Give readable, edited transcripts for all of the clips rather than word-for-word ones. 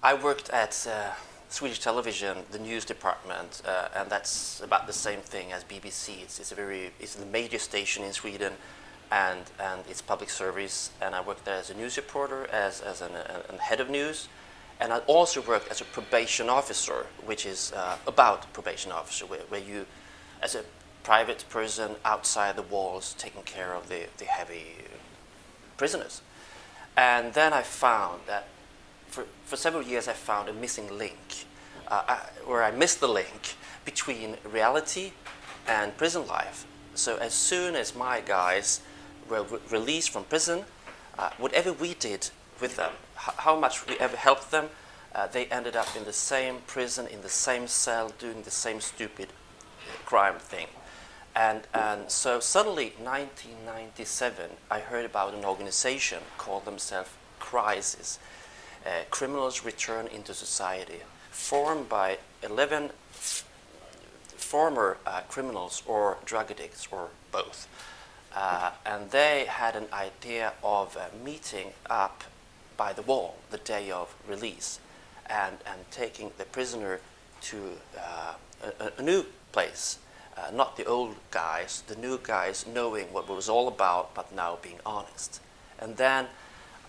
I worked at Swedish television, the news department, and that's about the same thing as BBC. It's the major station in Sweden, and it's public service. And I worked there as a news reporter, as a head of news, and I also worked as a probation officer, which is about probation officer, where you, as a private person outside the walls, taking care of the heavy prisoners. And then I found that for several years I found a missing link, where I missed the link between reality and prison life. So as soon as my guys were released from prison, whatever we did with them, how much we ever helped them, they ended up in the same prison, in the same cell, doing the same stupid crime thing. And so suddenly, 1997, I heard about an organization called themselves Crisis, Criminals Return into Society, formed by 11 former criminals or drug addicts, or both. And they had an idea of meeting up by the wall the day of release and taking the prisoner to a new place. Not the old guys, the new guys knowing what it was all about, but now being honest. And then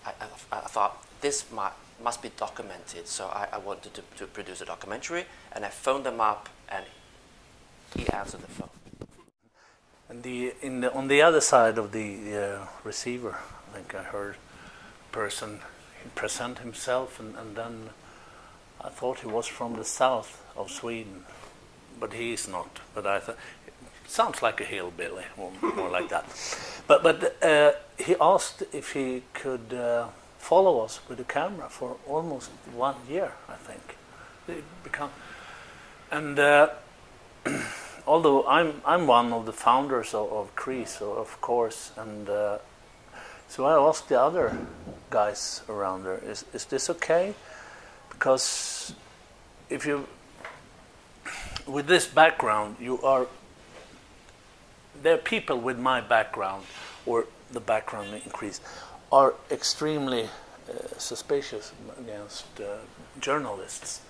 I thought, this must be documented, so I wanted to produce a documentary, and I phoned them up, and he answered the phone. And on the other side of the receiver, I think I heard a person present himself, and then I thought he was from the south of Sweden. But he is not. But I thought, sounds like a hillbilly, or more like that. But he asked if he could follow us with a camera for almost 1 year, I think. And although I'm one of the founders of CREASE, of course, and so I asked the other guys around there, is this okay? Because if you, with this background, there are people with my background, or the background in CREASE, are extremely suspicious against journalists.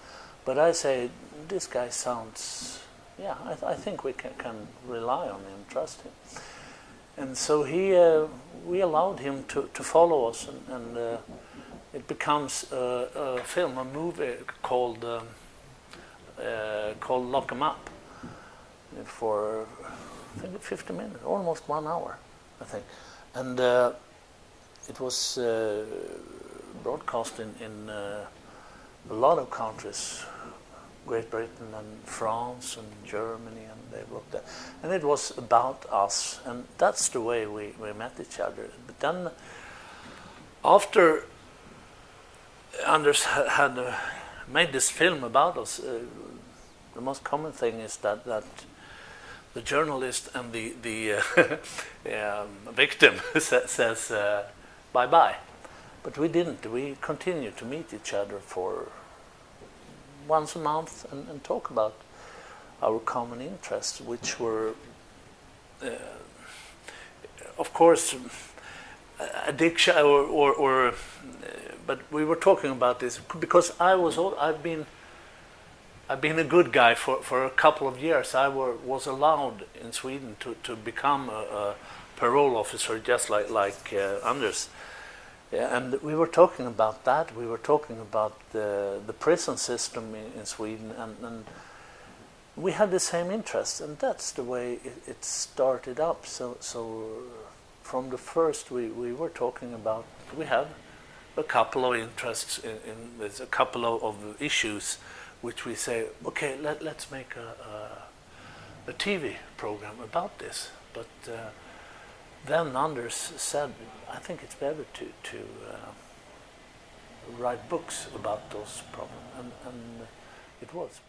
But I say, this guy sounds, yeah, I think we can rely on him, trust him. And so we allowed him to follow us, and it becomes a film, a movie called Lock 'Em Up, for I think 50 minutes, almost 1 hour, I think. And it was broadcast in a lot of countries, Great Britain and France and Germany, and they looked at, and it was about us, and that's the way we met each other. But then, after Anders had made this film about us, the most common thing is that the journalist and the victim says bye-bye. But we didn't. We continued to meet each other for once a month and talk about our common interests, which were, of course, addiction, but we were talking about this because I've been a good guy for a couple of years. I was allowed in Sweden to become a parole officer, just like Anders. Yeah, and we were talking about that. We were talking about the prison system in Sweden, and we had the same interests, and that's the way it started up. So from the first, we were talking about, we have a couple of interests in there's a couple of issues which we say, okay, let's make a TV program about this. But then Anders said, I think it's better to write books about those problems, and it was.